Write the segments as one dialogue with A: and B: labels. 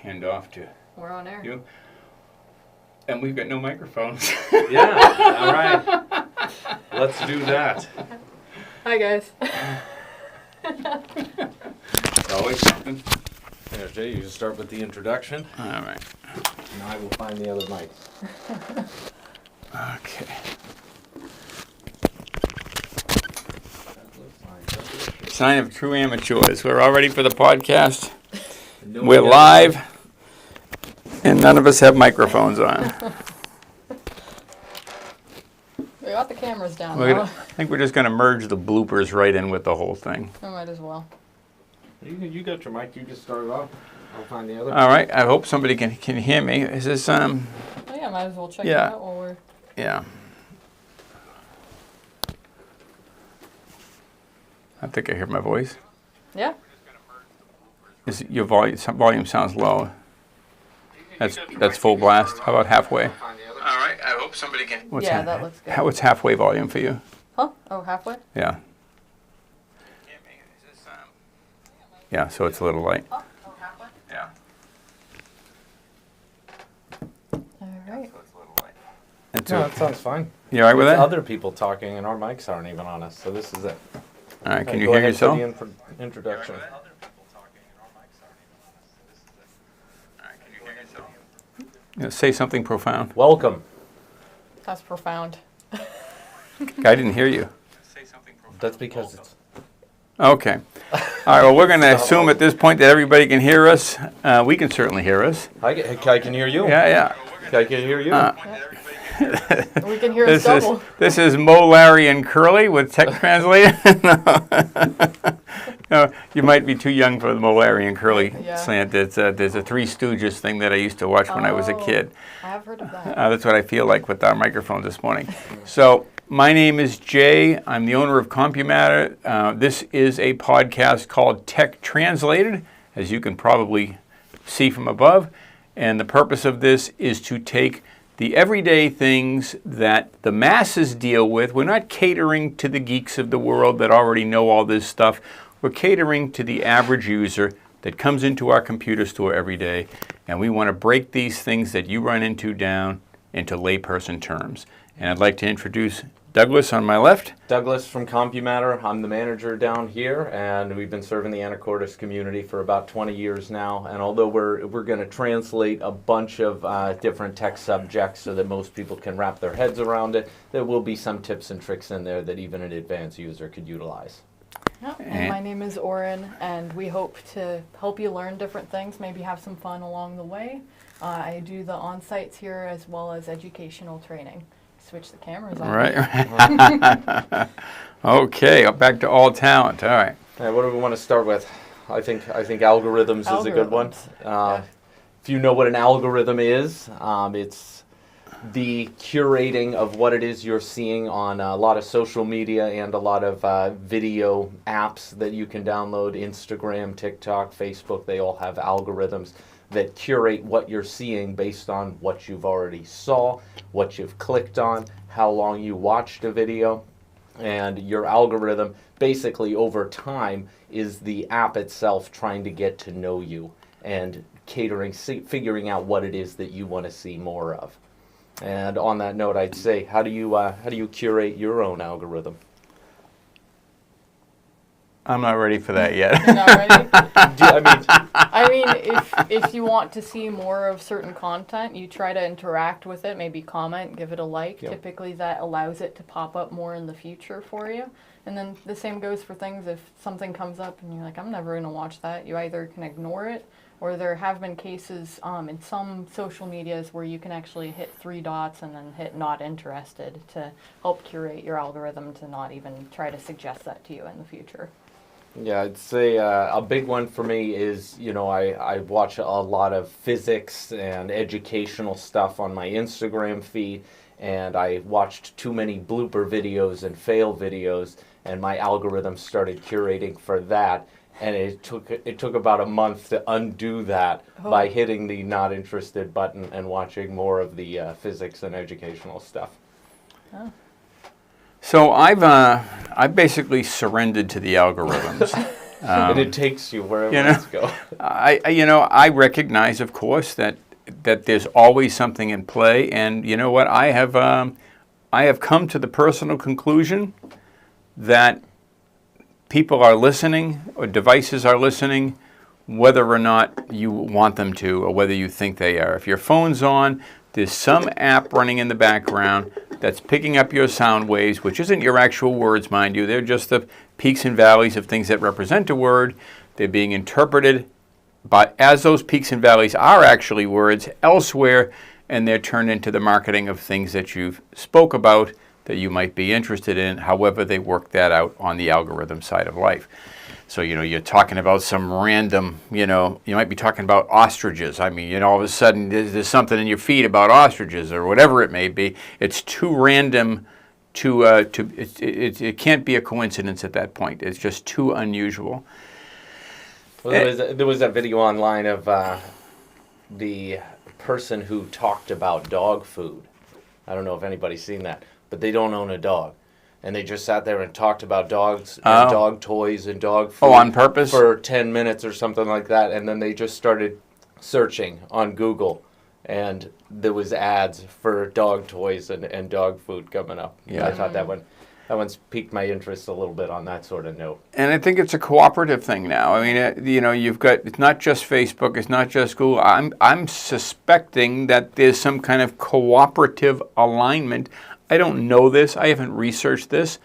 A: hand off to
B: We're on air.
A: you. And we've got no microphones.
C: Yeah, all right. Let's do that.
B: Hi, guys.
A: It's always something.
C: There, Jay, you can start with the introduction.
A: All right.
C: And I will find the other mic.
A: Okay. Sign of true amateurs. We're all ready for the podcast. We're live, and none of us have microphones on.
B: We got the cameras down.
A: I think we're just going to merge the bloopers right in with the whole thing.
B: I might as well.
C: You got your mic. You just start it off. I'll find the other.
A: All right. I hope somebody can hear me. Is this
B: Oh yeah, might as well check it out while we're.
A: Yeah. I think I hear my voice.
B: Yeah.
A: Your volume sounds low. That's full blast. How about halfway? All right. I hope somebody can.
B: That looks good.
A: What's halfway volume for you?
B: Huh? Oh, halfway?
A: Yeah. Yeah. So it's a little light.
B: Oh, halfway?
A: Yeah.
B: All right.
A: And
C: No, that sounds fine.
A: You all right with
C: It's
A: that?
C: other people talking, and our mics aren't even on us, so this is it.
A: All right. Can
C: Hey,
A: you
C: go
A: hear
C: ahead,
A: yourself?
C: for the introduction.
A: Say something profound.
C: Welcome.
B: That's profound.
A: I didn't hear you.
C: That's because it's...
A: Okay. All right. Well, we're going to assume at this point that everybody can hear us. We can certainly hear us.
C: I can hear you.
A: Yeah.
C: I can hear you.
B: We can hear us double.
A: This is Mo, Larry, and Curly with Tech Translator. No, you might be too young for the Mo, Larry, and Curly slant. There's a Three Stooges thing that I used to watch when I was a kid.
B: I have heard of that.
A: That's what I feel like with our microphones this morning. So my name is Jay. I'm the owner of CompuMatter. This is a podcast called Tech Translated, as you can probably see from above. And the purpose of this is to take the everyday things that the masses deal with. We're not catering to the geeks of the world that already know all this stuff. We're catering to the average user that comes into our computer store every day, and we want to break these things that you run into down into layperson terms. And I'd like to introduce Douglas on my left.
C: Douglas from CompuMatter. I'm the manager down here, and we've been serving the Anacortes community for about 20 years now. And although we're going to translate a bunch of different tech subjects so that most people can wrap their heads around it, there will be some tips and tricks in there that even an advanced user could utilize.
B: And my name is Auren, and we hope to help you learn different things, maybe have some fun along the way. I do the on-sites here as well as educational training. Switch the cameras on.
A: Right. Okay, back to all talent. All right.
C: What do we want to start with? I think algorithms is a good one. If you know what an algorithm is, it's the curating of what it is you're seeing on a lot of social media and a lot of video apps that you can download. Instagram, TikTok, Facebook, they all have algorithms that curate what you're seeing based on what you've already saw, what you've clicked on, how long you watched a video. And your algorithm basically over time is the app itself trying to get to know you and figuring out what it is that you want to see more of. And on that note, I'd say, how do you curate your own algorithm?
A: I'm not ready for that yet.
B: You're not ready? I mean, if you want to see more of certain content, you try to interact with it, maybe comment, give it a like. Yep. Typically that allows it to pop up more in the future for you. And then the same goes for things if something comes up and you're like, I'm never going to watch that. You either can ignore it, or there have been cases in some social medias where you can actually hit 3 dots and then hit not interested to help curate your algorithm to not even try to suggest that to you in the future.
C: Yeah, I'd say a big one for me is, I watch a lot of physics and educational stuff on my Instagram feed, and I watched too many blooper videos and fail videos, and my algorithm started curating for that. And it took about a month to undo that by hitting the not interested button and watching more of the physics and educational stuff.
A: So I've basically surrendered to the algorithms.
C: And it takes you wherever
A: you know,
C: it's go.
A: I recognize, of course, that there's always something in play, and you know what? I have come to the personal conclusion that people are listening, or devices are listening, whether or not you want them to, or whether you think they are. If your phone's on, there's some app running in the background that's picking up your sound waves, which isn't your actual words, mind you. They're just the peaks and valleys of things that represent a word. They're being interpreted as those peaks and valleys are actually words elsewhere, and they're turned into the marketing of things that you've spoke about that you might be interested in, however they work that out on the algorithm side of life. So, you're talking about some random, you might be talking about ostriches. I mean, all of a sudden there's something in your feed about ostriches or whatever it may be. It's too random it can't be a coincidence at that point. It's just too unusual.
C: Well, there was a video online of the person who talked about dog food. I don't know if anybody's seen that, but they don't own a dog. And they just sat there and talked about dogs and dog toys and dog food.
A: Oh, on purpose?
C: For 10 minutes or something like that. And then they just started searching on Google. And there was ads for dog toys and dog food coming up.
A: Yeah.
C: I thought that one's piqued my interest a little bit on that sort of note.
A: And I think it's a cooperative thing now. I mean, you've got, it's not just Facebook, it's not just Google. I'm suspecting that there's some kind of cooperative alignment. I don't know this, I haven't researched this,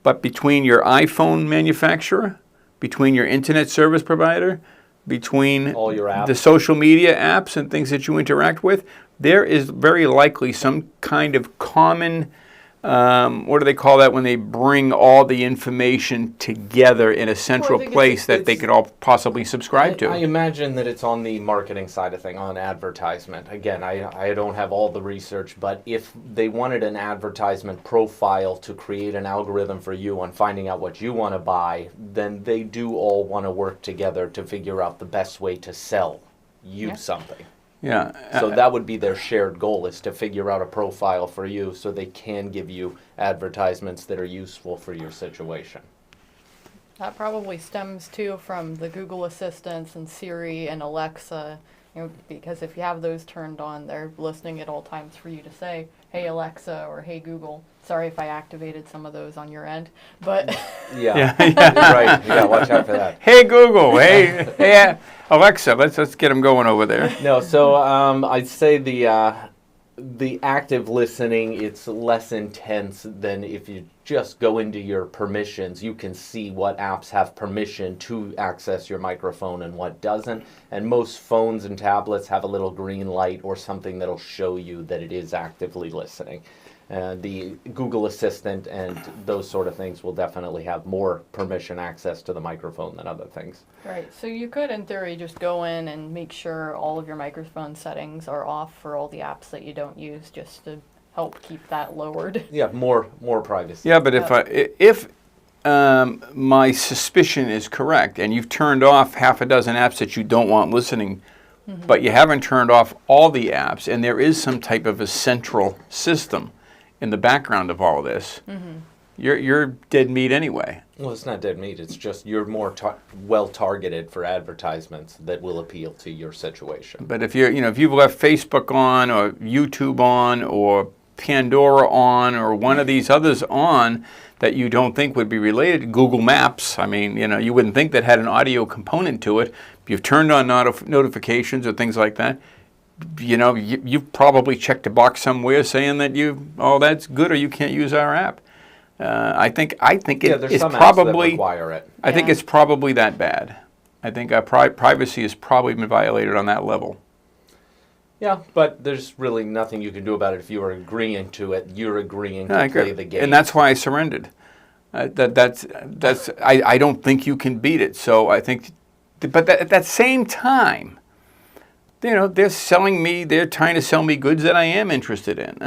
A: but between your iPhone manufacturer, between your internet service provider, between
C: all your apps,
A: the social media apps and things that you interact with, there is very likely some kind of common, what do they call that when they bring all the information together in a central place that they could all possibly subscribe to?
C: I imagine that it's on the marketing side of thing, on advertisement. Again, I don't have all the research, but if they wanted an advertisement profile to create an algorithm for you on finding out what you want to buy, then they do all want to work together to figure out the best way to sell you something.
A: Yeah.
C: So that would be their shared goal, is to figure out a profile for you so they can give you advertisements that are useful for your situation.
B: That probably stems too from the Google Assistants and Siri and Alexa, because if you have those turned on, they're listening at all times for you to say, "Hey Alexa" or "Hey Google." Sorry if I activated some of those on your end, but
C: yeah. Right. You gotta watch out for that.
A: Hey Google, hey Alexa, let's get them going over there.
C: No, so I'd say the active listening, it's less intense than if you just go into your permissions. You can see what apps have permission to access your microphone and what doesn't. And most phones and tablets have a little green light or something that'll show you that it is actively listening. The Google Assistant and those sort of things will definitely have more permission access to the microphone than other things.
B: Right, so you could, in theory, just go in and make sure all of your microphone settings are off for all the apps that you don't use, just to help keep that lowered.
C: Yeah, more privacy.
A: Yeah, but if my suspicion is correct, and you've turned off half a dozen apps that you don't want listening, but you haven't turned off all the apps, and there is some type of a central system in the background of all this, you're dead meat anyway.
C: Well, it's not dead meat. It's just you're more well targeted for advertisements that will appeal to your situation.
A: But if if you've left Facebook on, or YouTube on, or Pandora on, or one of these others on that you don't think would be related, Google Maps, I mean, you wouldn't think that had an audio component to it. If you've turned on notifications or things like that, you've probably checked a box somewhere saying that that's good, or you can't use our app. I think it's probably
C: require it.
A: I think it's probably that bad. I think privacy has probably been violated on that level.
C: Yeah, but there's really nothing you can do about it if you are agreeing to it. You're agreeing to play the game,
A: and that's why I surrendered. I don't think you can beat it. So I think, but at that same time, they're trying to sell me goods that I am interested in.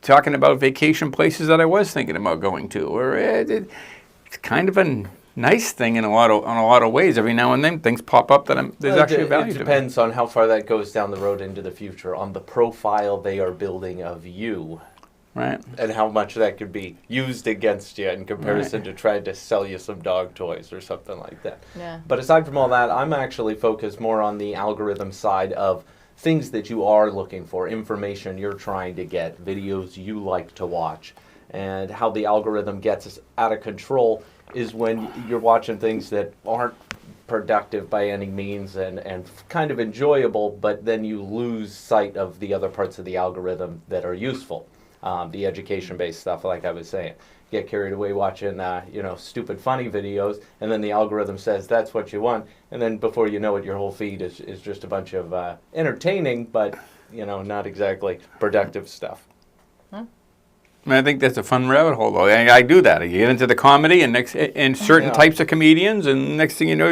A: Talking about vacation places that I was thinking about going to, or it's kind of a nice thing on a lot of ways. Every now and then things pop up that there's actually value to it.
C: It depends on how far that goes down the road into the future, on the profile they are building of you.
A: Right.
C: And how much that could be used against you in comparison to trying to sell you some dog toys or something like that.
B: Yeah.
C: But aside from all that, I'm actually focused more on the algorithm side of things that you are looking for, information you're trying to get, videos you like to watch. And how the algorithm gets out of control is when you're watching things that aren't productive by any means and kind of enjoyable, but then you lose sight of the other parts of the algorithm that are useful. The education-based stuff, like I was saying. Get carried away watching, stupid funny videos, and then the algorithm says that's what you want, and then before you know it, your whole feed is just a bunch of entertaining, but, not exactly productive stuff.
A: I think that's a fun rabbit hole, though. I do that. You get into the comedy and certain types of comedians, and next thing you know,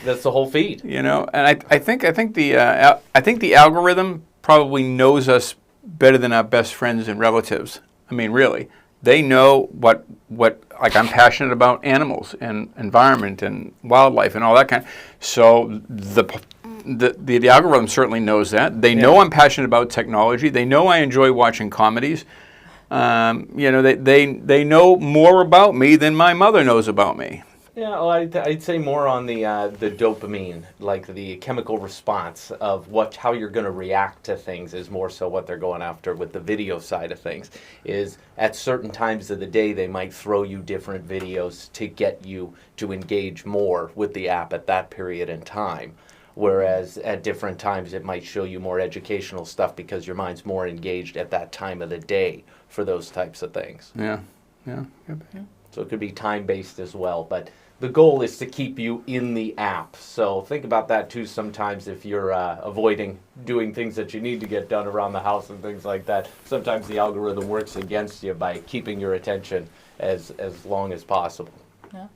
C: that's the whole feed.
A: And I think the algorithm probably knows us better than our best friends and relatives. I mean, really, they know what like I'm passionate about animals and environment and wildlife and all that kind. So the algorithm certainly knows that. They know I'm passionate about technology. They know I enjoy watching comedies. They know more about me than my mother knows about me.
C: Yeah, well, I'd say more on the dopamine, like the chemical response of how you're going to react to things is more so what they're going after with the video side of things. Is at certain times of the day they might throw you different videos to get you to engage more with the app at that period in time. Whereas at different times it might show you more educational stuff because your mind's more engaged at that time of the day for those types of things.
A: Yeah.
C: So it could be time-based as well, but the goal is to keep you in the app. So think about that too sometimes if you're avoiding doing things that you need to get done around the house and things like that. Sometimes the algorithm works against you by keeping your attention as long as possible.
B: Yeah.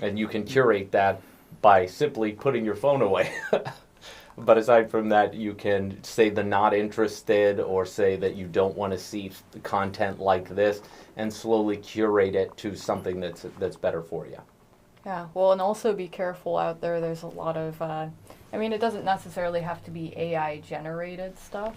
C: And you can curate that by simply putting your phone away. But aside from that, you can say the not interested or say that you don't want to see content like this and slowly curate it to something that's better for you.
B: Yeah, well, and also be careful out there. There's a lot of, it doesn't necessarily have to be AI generated stuff,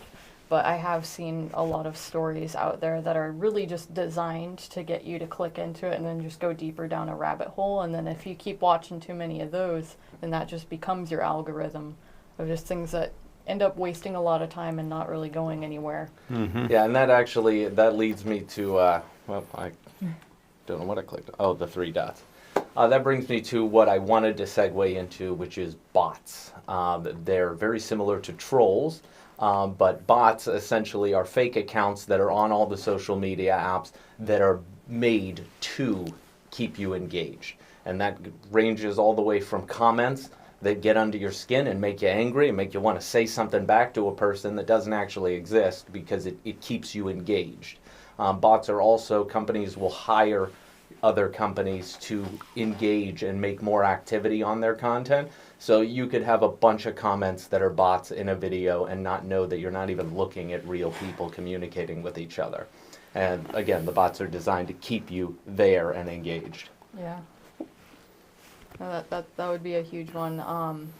B: but I have seen a lot of stories out there that are really just designed to get you to click into it and then just go deeper down a rabbit hole. And then if you keep watching too many of those, then that just becomes your algorithm of just things that end up wasting a lot of time and not really going anywhere.
A: Mm-hmm.
C: Yeah, and that leads me to, I don't know what I clicked on. Oh, the three dots. That brings me to what I wanted to segue into, which is bots. They're very similar to trolls, but bots essentially are fake accounts that are on all the social media apps that are made to keep you engaged. And that ranges all the way from comments that get under your skin and make you angry and make you want to say something back to a person that doesn't actually exist because it keeps you engaged. Bots are also, companies will hire other companies to engage and make more activity on their content. So you could have a bunch of comments that are bots in a video and not know that you're not even looking at real people communicating with each other. And again, the bots are designed to keep you there and engaged.
B: Yeah. No, that would be a huge one.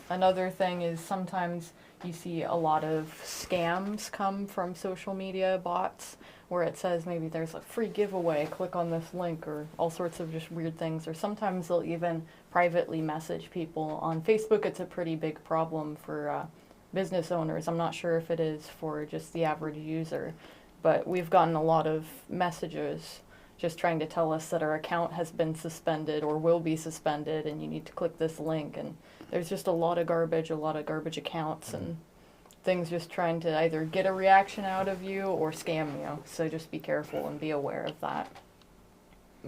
B: Another thing is sometimes you see a lot of scams come from social media bots where it says maybe there's a free giveaway, click on this link, or all sorts of just weird things. Or sometimes they'll even privately message people. On Facebook, it's a pretty big problem for business owners. I'm not sure if it is for just the average user, but we've gotten a lot of messages just trying to tell us that our account has been suspended or will be suspended and you need to click this link. And there's just a lot of garbage accounts and things just trying to either get a reaction out of you or scam you. So just be careful and be aware of that.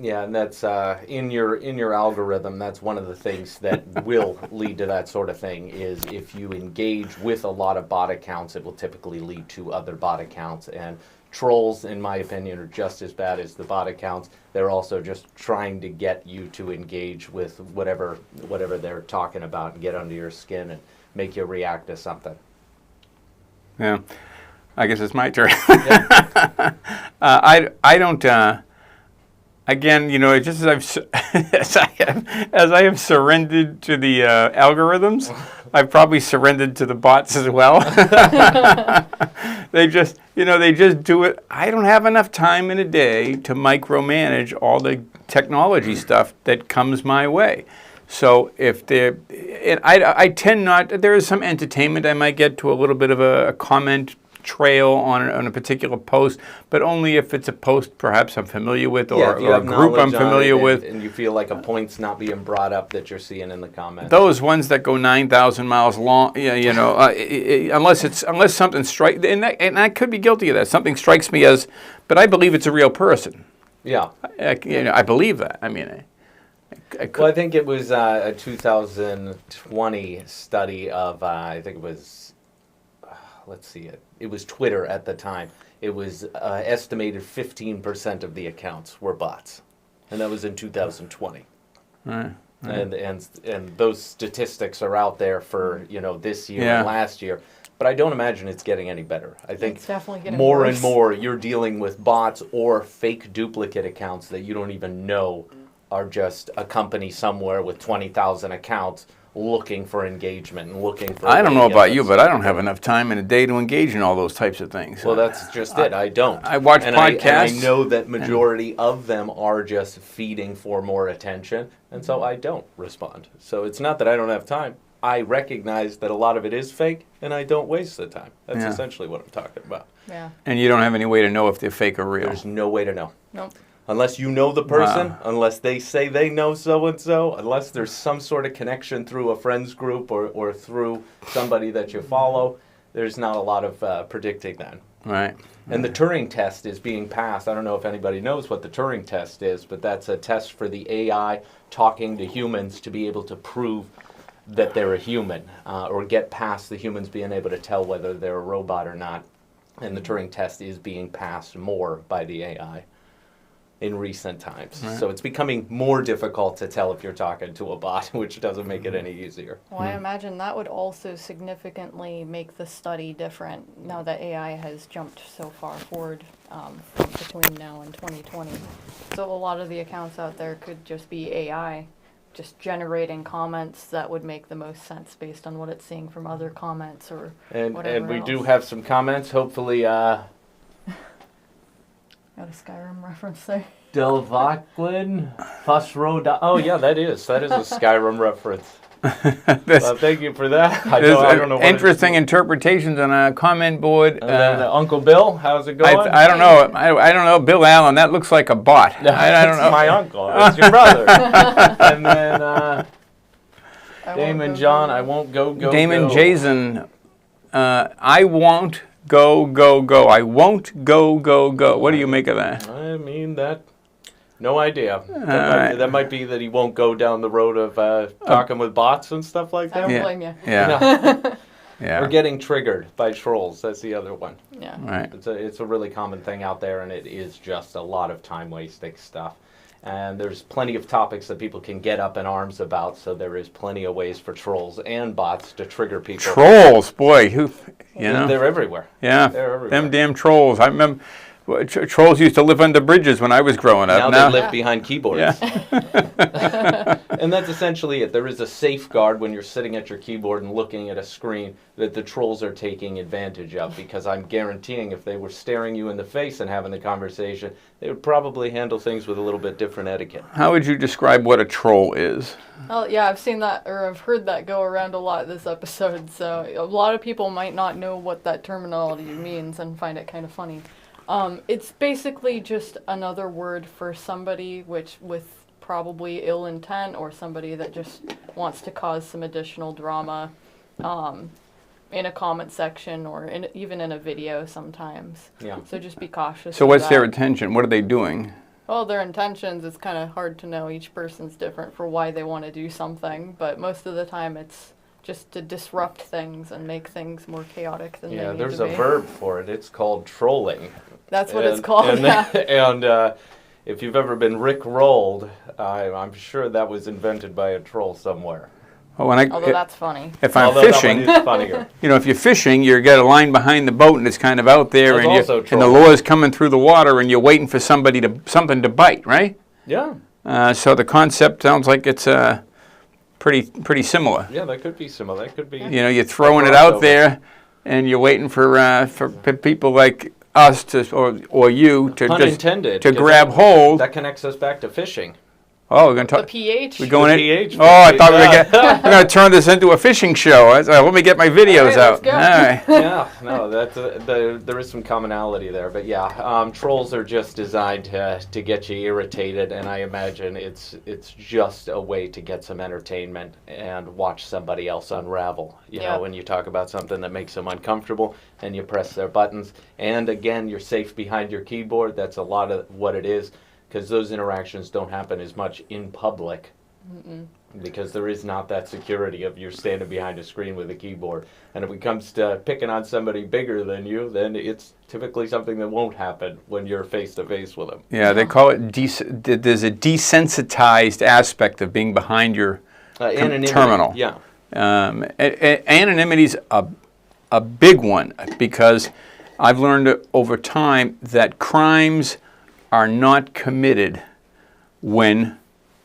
C: Yeah, and that's in your algorithm, that's one of the things that will lead to that sort of thing is if you engage with a lot of bot accounts, it will typically lead to other bot accounts. And trolls, in my opinion, are just as bad as the bot accounts. They're also just trying to get you to engage with whatever they're talking about and get under your skin and make you react to something.
A: Yeah, I guess it's my turn.
C: Yeah.
A: I don't. Again, just as as I have surrendered to the algorithms, I've probably surrendered to the bots as well. They just do it. I don't have enough time in a day to micromanage all the technology stuff that comes my way. So I tend not. There is some entertainment. I might get to a little bit of a comment trail on a particular post, but only if it's a post perhaps I'm familiar with or a group I'm familiar with.
C: And you feel like a point's not being brought up that you're seeing in the comments.
A: Those ones that go 9,000 miles long, unless something strikes, and I could be guilty of that. Something strikes me as, but I believe it's a real person.
C: Yeah.
A: I believe that. I mean,
C: well, I think it was a 2020 study of, I think it was, let's see, it was Twitter at the time. It was estimated 15% of the accounts were bots, and that was in 2020.
A: Right.
C: And those statistics are out there for this year and last year. But I don't imagine it's getting any better. I think
B: it's definitely getting
C: more
B: worse.
C: and more you're dealing with bots or fake duplicate accounts that you don't even know are just a company somewhere with 20,000 accounts looking for engagement and looking for...
A: I don't know about you, but I don't have enough time in a day to engage in all those types of things.
C: Well, that's just it. I don't.
A: I watch podcasts.
C: I know that majority of them are just feeding for more attention, and so I don't respond. So it's not that I don't have time. I recognize that a lot of it is fake, and I don't waste the time. That's essentially what I'm talking about.
B: Yeah.
A: And you don't have any way to know if they're fake or real.
C: There's no way to know.
B: Nope.
C: Unless you know the person, unless they say they know so-and-so, unless there's some sort of connection through a friends group or through somebody that you follow, there's not a lot of predicting that.
A: Right.
C: And the Turing test is being passed. I don't know if anybody knows what the Turing test is, but that's a test for the AI talking to humans to be able to prove that they're a human or get past the humans being able to tell whether they're a robot or not. And the Turing test is being passed more by the AI in recent times. Right. So it's becoming more difficult to tell if you're talking to a bot, which doesn't make it any easier.
B: Well, I imagine that would also significantly make the study different now that AI has jumped so far forward between now and 2020. So a lot of the accounts out there could just be AI, just generating comments that would make the most sense based on what it's seeing from other comments or whatever
C: And we
B: else.
C: do have some comments, hopefully...
B: Got a Skyrim reference there.
C: Delvaclin, Fusro. Oh yeah, that is a Skyrim reference. Thank you for that. I don't know.
A: Interesting interpretations on a comment board.
C: And then Uncle Bill, how's it going?
A: I don't know. I don't know. Bill Allen. That looks like a bot.
C: No,
A: I don't know.
C: my uncle. It's your brother. And then Damon John. I won't go.
A: Damon Jason. I won't go. I won't go. What do you make of that?
C: I mean that. No idea. That might be that he won't go down the road of talking with bots and stuff like that.
B: I don't blame you.
A: Yeah. Yeah.
C: Or getting triggered by trolls. That's the other one.
B: Yeah.
A: Right.
C: It's a really common thing out there, and it is just a lot of time-wasting stuff. And there's plenty of topics that people can get up in arms about, so there is plenty of ways for trolls and bots to trigger people.
A: Trolls, boy, you know.
C: They're everywhere.
A: Yeah,
C: They're everywhere.
A: them damn trolls. I remember trolls used to live under bridges when I was growing up.
C: Now they live behind keyboards.
A: Yeah.
C: And that's essentially it. There is a safeguard when you're sitting at your keyboard and looking at a screen that the trolls are taking advantage of, because I'm guaranteeing if they were staring you in the face and having the conversation, they would probably handle things with a little bit different etiquette.
A: How would you describe what a troll is?
B: Oh, yeah, I've seen that, or I've heard that go around a lot this episode, so a lot of people might not know what that terminology means and find it kind of funny. It's basically just another word for somebody with probably ill intent, or somebody that just wants to cause some additional drama in a comment section or even in a video sometimes.
C: Yeah.
B: So just be cautious.
A: So
B: of
A: what's
B: that.
A: their intention? What are they doing?
B: Well, their intentions, it's kind of hard to know. Each person's different for why they want to do something, but most of the time it's just to disrupt things and make things more chaotic than they need to be.
C: Yeah, there's a verb for it. It's called trolling.
B: That's what it's called, yeah.
C: And if you've ever been Rick-rolled, I'm sure that was invented by a troll somewhere.
A: Oh,
B: Although that's funny.
A: If I'm
C: Although
A: fishing,
C: that one is funnier.
A: if you're fishing, you got a line behind the boat and it's kind of out there,
C: That's
A: and
C: also
A: and the
C: trolling.
A: lure's coming through the water, and you're waiting for something to bite, right?
C: Yeah.
A: So the concept sounds like it's pretty similar.
C: Yeah, that could be similar. That could be.
A: You know, you're throwing it out there, and you're waiting for people like us or you to
C: Pun
A: just
C: intended,
A: to
C: 'cause
A: grab hold.
C: That connects us back to fishing.
A: Oh, we're going to
B: The
A: talk.
B: pH.
A: We're going
C: The
A: in.
C: pH,
A: Oh, I thought
C: yeah.
A: we're going to turn this into a fishing show. Let me get my videos
B: All right,
A: out.
B: let's go.
A: All right.
C: Yeah, no, there is some commonality there, but yeah, trolls are just designed to get you irritated, and I imagine it's just a way to get some entertainment and watch somebody else unravel. You know, when you talk about something that makes them uncomfortable, and you press their buttons, and again, you're safe behind your keyboard. That's a lot of what it is. Because those interactions don't happen as much in public. Because there is not that security of you're standing behind a screen with a keyboard. And if it comes to picking on somebody bigger than you, then it's typically something that won't happen when you're face to face with them.
A: Yeah, they call it there's a desensitized aspect of being behind your terminal.
C: Yeah.
A: Anonymity is a big one, because I've learned over time that crimes are not committed when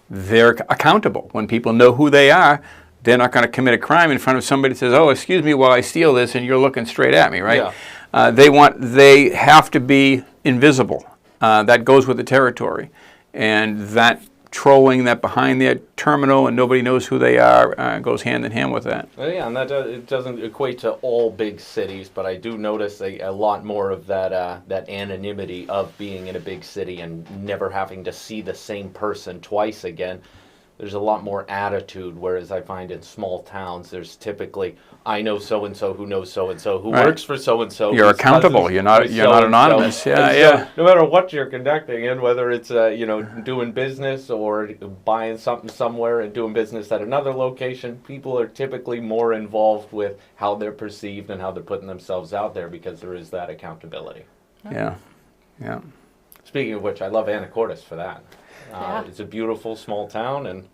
A: they're accountable. When people know who they are, they're not going to commit a crime in front of somebody that says, "Oh, excuse me while I steal this," and you're looking straight at me, right?
C: Yeah.
A: They have to be invisible. That goes with the territory, and that trolling that behind their terminal and nobody knows who they are goes hand in hand with that.
C: Well, yeah, and that it doesn't equate to all big cities, but I do notice a lot more of that anonymity of being in a big city and never having to see the same person twice again. There's a lot more attitude, whereas I find in small towns there's typally, I know so-and-so who knows so-and-so who works for so-and-so.
A: You're accountable. You're not anonymous. Yeah.
C: No matter what you're conducting, and whether it's doing business or buying something somewhere and doing business at another location, people are typically more involved with how they're perceived and how they're putting themselves out there, because there is that accountability.
A: Yeah.
C: Speaking of which, I love Anacortes for that. It's a beautiful small town, and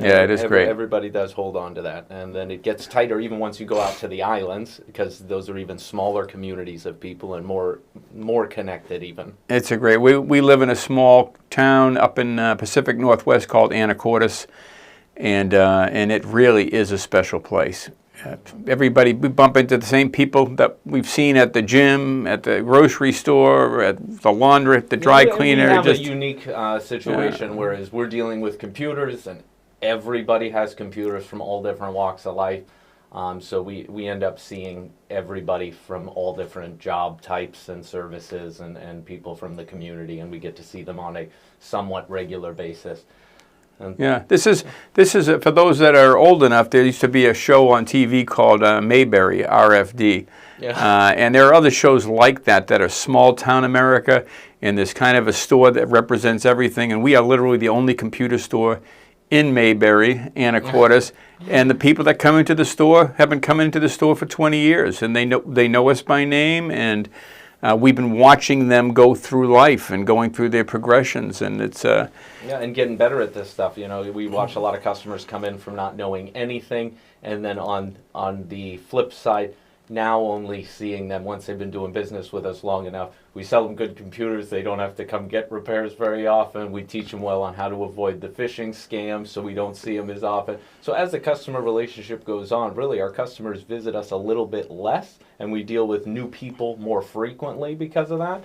A: it is great.
C: Everybody does hold on to that, and then it gets tighter even once you go out to the islands, because those are even smaller communities of people and more connected even.
A: It's a great. We live in a small town up in Pacific Northwest called Anacortes, and it really is a special place. Everybody, we bump into the same people that we've seen at the gym, at the grocery store, at the laundry, the dry cleaner.
C: We have a unique situation, whereas we're dealing with computers, and everybody has computers from all different walks of life. So we end up seeing everybody from all different job types and services and people from the community, and we get to see them on a somewhat regular basis.
A: This is for those that are old enough. There used to be a show on TV called Mayberry, RFD, and there are other shows like that are small town America, and there's kind of a store that represents everything. And we are literally the only computer store in Mayberry, Anacortes, and the people that come into the store have been coming into the store for 20 years, and they know us by name, and we've been watching them go through life and going through their progressions, and it's
C: and getting better at this stuff. We watch a lot of customers come in from not knowing anything, and then on the flip side, now only seeing them once they've been doing business with us long enough. We sell them good computers. They don't have to come get repairs very often. We teach them well on how to avoid the phishing scams, so we don't see them as often. So as the customer relationship goes on, really our customers visit us a little bit less, and we deal with new people more frequently because of that.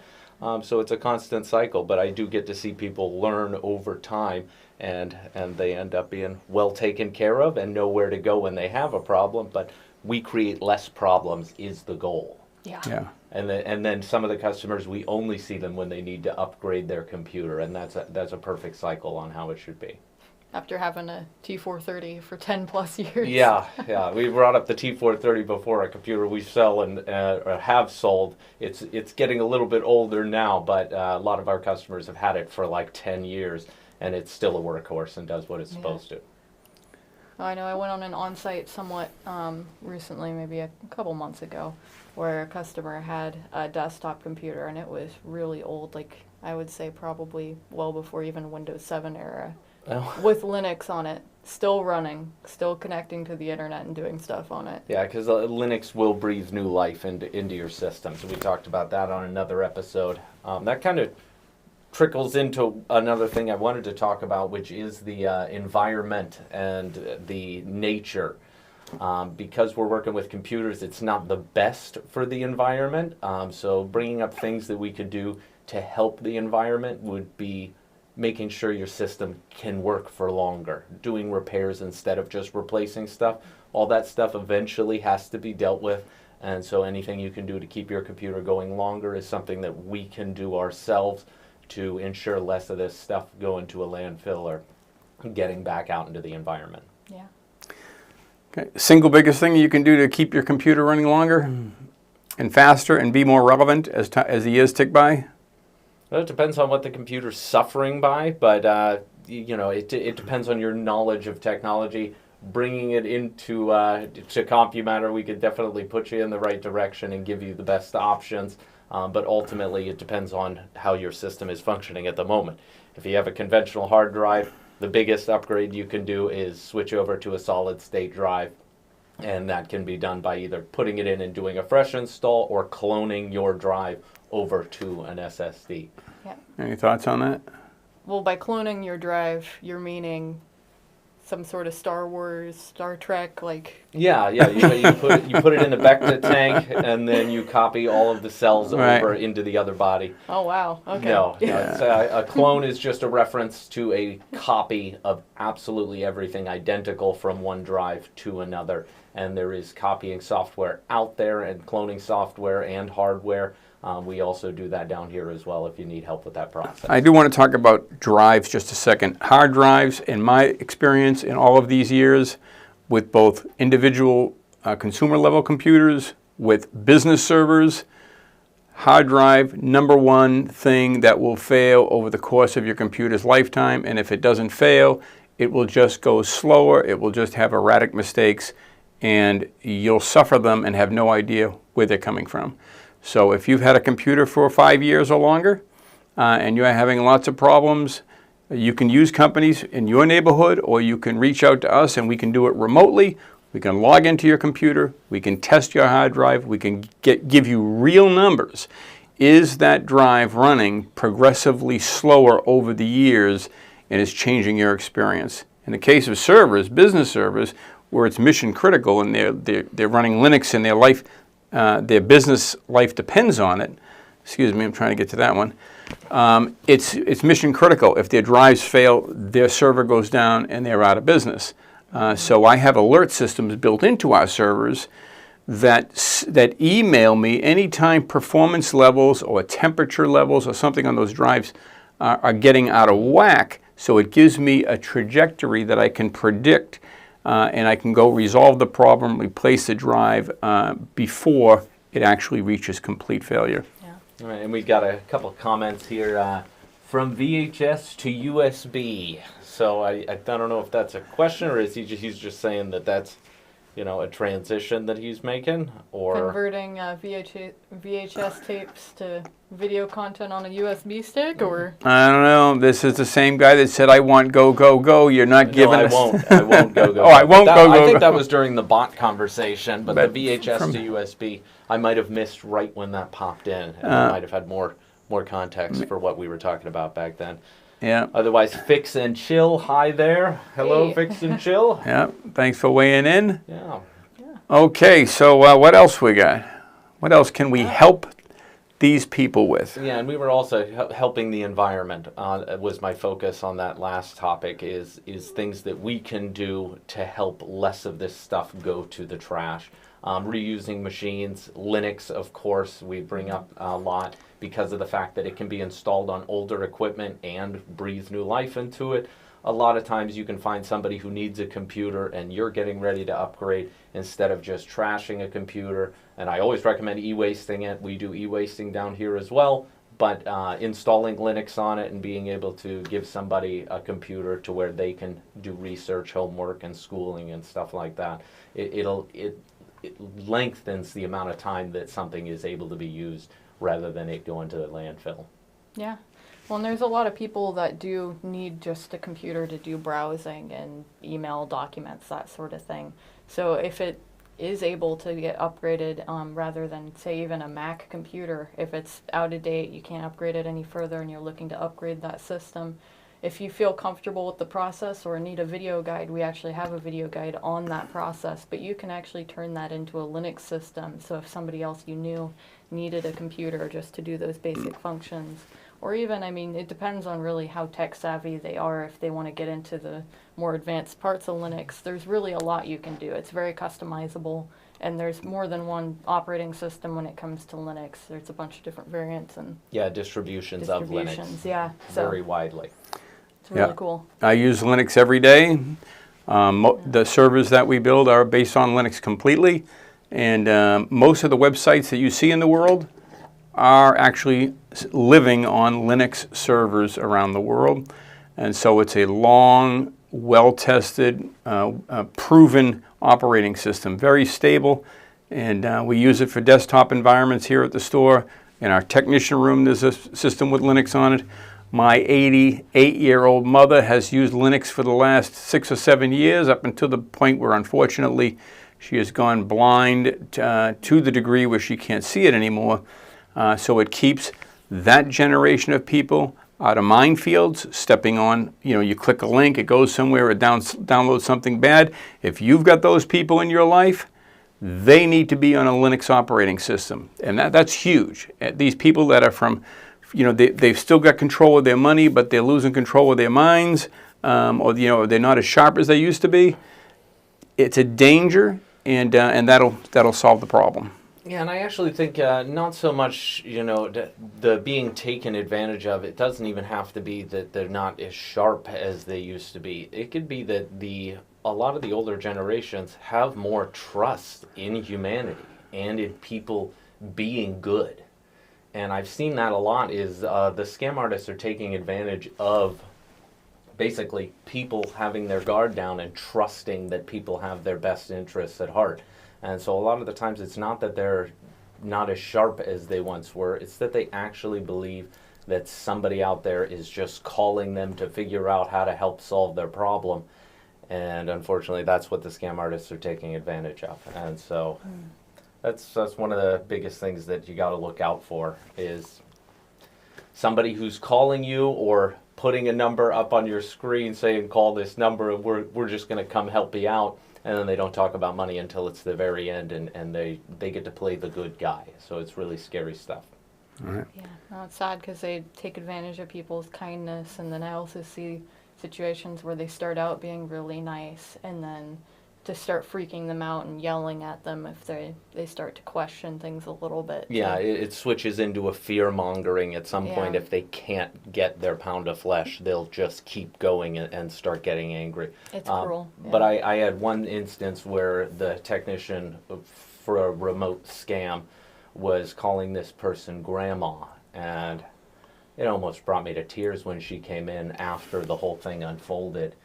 C: So it's a constant cycle, but I do get to see people learn over time, and they end up being well taken care of and know where to go when they have a problem. But we create less problems is the goal.
B: Yeah.
C: And then some of the customers, we only see them when they need to upgrade their computer, and that's a perfect cycle on how it should be.
B: After having a T430 for 10 plus years.
C: Yeah. We brought up the T430 before, a computer we sell and have sold. It's getting a little bit older now, but a lot of our customers have had it for like 10 years, and it's still a workhorse and does what it's supposed to.
B: I know I went on an on-site somewhat recently, maybe a couple months ago, where a customer had a desktop computer, and it was really old, like I would say probably well before even Windows 7 era, with Linux on it, still running, still connecting to the internet and doing stuff on it.
C: Yeah, because Linux will breathe new life into your system. So we talked about that on another episode. That kind of trickles into another thing I wanted to talk about, which is the environment and the nature. Because we're working with computers, it's not the best for the environment. So bringing up things that we could do to help the environment would be making sure your system can work for longer, doing repairs instead of just replacing stuff. All that stuff eventually has to be dealt with. And so anything you can do to keep your computer going longer is something that we can do ourselves to ensure less of this stuff going to a landfill or getting back out into the environment.
B: Yeah.
A: Okay. Single biggest thing you can do to keep your computer running longer and faster and be more relevant as the years tick by?
C: Well, it depends on what the computer's suffering by, but it depends on your knowledge of technology. Bringing it into to CompuMatter, we could definitely put you in the right direction and give you the best options. But ultimately, it depends on how your system is functioning at the moment. If you have a conventional hard drive, the biggest upgrade you can do is switch over to a solid-state drive. And that can be done by either putting it in and doing a fresh install or cloning your drive over to an SSD.
B: Yeah.
A: Any thoughts on that?
B: Well, by cloning your drive, you're meaning some sort of Star Wars, Star Trek, like...
C: Yeah. You put it in the Bacta tank, and then you copy all of the cells over into the other body.
B: Oh, wow. Okay.
C: No, it's, a clone is just a reference to a copy of absolutely everything identical from one drive to another. And there is copying software out there and cloning software and hardware. We also do that down here as well if you need help with that process.
A: I do want to talk about drives just a second. Hard drives, in my experience in all of these years, with both individual consumer level computers, with business servers, hard drive, number one thing that will fail over the course of your computer's lifetime. And if it doesn't fail, it will just go slower. It will just have erratic mistakes, and you'll suffer them and have no idea where they're coming from. So if you've had a computer for 5 years or longer and you're having lots of problems, you can use companies in your neighborhood, or you can reach out to us and we can do it remotely. We can log into your computer. We can test your hard drive. We can give you real numbers. Is that drive running progressively slower over the years and is changing your experience? In the case of servers, business servers, where it's mission critical and they're running Linux in their life, their business life depends on it. Excuse me, I'm trying to get to that one. It's mission critical. If their drives fail, their server goes down and they're out of business. So I have alert systems built into our servers that email me anytime performance levels or temperature levels or something on those drives are getting out of whack. So it gives me a trajectory that I can predict. And I can go resolve the problem, replace the drive before it actually reaches complete failure.
B: Yeah.
C: All right, and we've got a couple of comments here from VHS to USB. So I don't know if that's a question, or is he's just saying that that's a transition that he's making, or
B: converting VHS tapes to video content on a USB stick, or
A: I don't know. This is the same guy that said, "I want go go go." You're not giving us.
C: I won't go go.
A: Oh, I won't go go.
C: I think that was during the bot conversation, but the VHS to USB, I might have missed right when that popped in, and I might have had more context for what we were talking about back then.
A: Yeah.
C: Otherwise, Fix and Chill. Hi there. Hello,
B: Hey.
C: Fix and Chill.
A: Yeah. Thanks for weighing in.
C: Yeah.
A: Okay. So what else we got? What else can we help these people with?
C: Yeah, and we were also helping the environment. Was my focus on that last topic is things that we can do to help less of this stuff go to the trash. Reusing machines, Linux, of course, we bring up a lot because of the fact that it can be installed on older equipment and breathe new life into it. A lot of times you can find somebody who needs a computer and you're getting ready to upgrade instead of just trashing a computer. And I always recommend e-wasting it. We do e-wasting down here as well. But installing Linux on it and being able to give somebody a computer to where they can do research, homework, and schooling and stuff like that, it lengthens the amount of time that something is able to be used rather than it going to the landfill.
B: yeah. Well, and there's a lot of people that do need just a computer to do browsing and email documents, that sort of thing. So if it is able to get upgraded rather than, say, even a Mac computer. If it's out of date, you can't upgrade it any further and you're looking to upgrade that system. If you feel comfortable with the process or need a video guide, we actually have a video guide on that process, but you can actually turn that into a Linux system. So if somebody else you knew needed a computer just to do those basic functions, or even, I mean, it depends on really how tech savvy they are. If they want to get into the more advanced parts of Linux, there's really a lot you can do. It's very customizable, and there's more than one operating system when it comes to Linux. There's a bunch of different variants and
C: distributions of Linux.
B: Yeah, so
C: Very widely.
B: it's really cool.
A: I use Linux every day. The servers that we build are based on Linux completely, and most of the websites that you see in the world are actually living on Linux servers around the world. And so it's a long, well-tested, proven operating system, very stable, and we use it for desktop environments here at the store. In our technician room, there's a system with Linux on it. My 88-year-old mother has used Linux for the last 6 or 7 years, up until the point where, unfortunately, she has gone blind to the degree where she can't see it anymore. So it keeps that generation of people out of minefields, stepping on, you click a link, it goes somewhere, it downloads something bad. If you've got those people in your life, they need to be on a Linux operating system. And that's huge. These people that are from, they've still got control of their money, but they're losing control of their minds, or they're not as sharp as they used to be. It's a danger, and that'll solve the problem.
C: Yeah, and I actually think not so much, the being taken advantage of. It doesn't even have to be that they're not as sharp as they used to be. It could be that a lot of the older generations have more trust in humanity and in people being good. And I've seen that a lot is the scam artists are taking advantage of basically people having their guard down and trusting that people have their best interests at heart. And so a lot of the times it's not that they're not as sharp as they once were, it's that they actually believe that somebody out there is just calling them to figure out how to help solve their problem. And unfortunately, that's what the scam artists are taking advantage of. And so that's one of the biggest things that you got to look out for is somebody who's calling you or putting a number up on your screen saying, call this number and we're just going to come help you out. And then they don't talk about money until it's the very end, and they get to play the good guy. So it's really scary stuff.
A: All right.
B: Yeah, no, it's sad because they take advantage of people's kindness, and then I also see situations where they start out being really nice, and then to start freaking them out and yelling at them if they start to question things a little bit.
C: Yeah, it switches into a fear-mongering at some point.
B: Yeah.
C: If they can't get their pound of flesh, they'll just keep going and start getting angry.
B: It's cruel. Yeah.
C: But I had one instance where the technician for a remote scam was calling this person grandma, and it almost brought me to tears when she came in after the whole thing unfolded.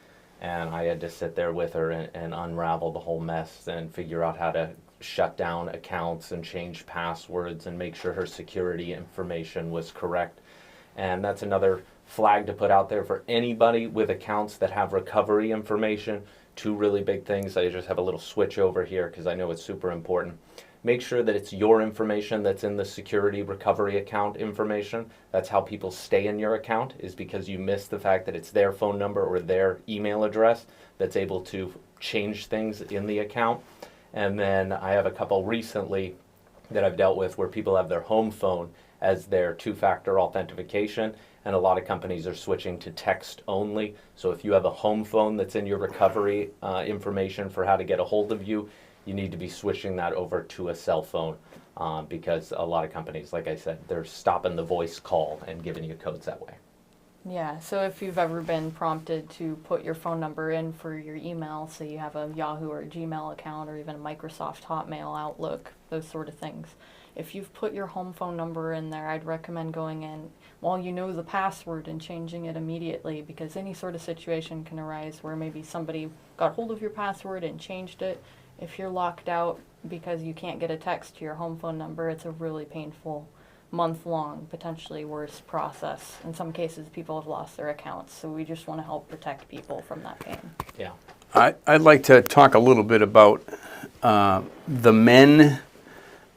C: And I had to sit there with her and unravel the whole mess and figure out how to shut down accounts and change passwords and make sure her security information was correct. And that's another flag to put out there for anybody with accounts that have recovery information. Two really big things. I just have a little switch over here because I know it's super important. Make sure that it's your information that's in the security recovery account information. That's how people stay in your account, is because you miss the fact that it's their phone number or their email address that's able to change things in the account. And then I have a couple recently that I've dealt with where people have their home phone as their two-factor authentication, and a lot of companies are switching to text only. So if you have a home phone that's in your recovery information for how to get a hold of you, you need to be switching that over to a cell phone because a lot of companies, like I said, they're stopping the voice call and giving you codes that way.
B: Yeah, so if you've ever been prompted to put your phone number in for your email, so you have a Yahoo or a Gmail account or even a Microsoft Hotmail, Outlook, those sort of things, if you've put your home phone number in there, I'd recommend going in while you know the password and changing it immediately, because any sort of situation can arise where maybe somebody got hold of your password and changed it. If you're locked out because you can't get a text to your home phone number, it's a really painful, month-long, potentially worse process. In some cases, people have lost their accounts, so we just want to help protect people from that pain.
C: Yeah.
A: I'd like to talk a little bit about the men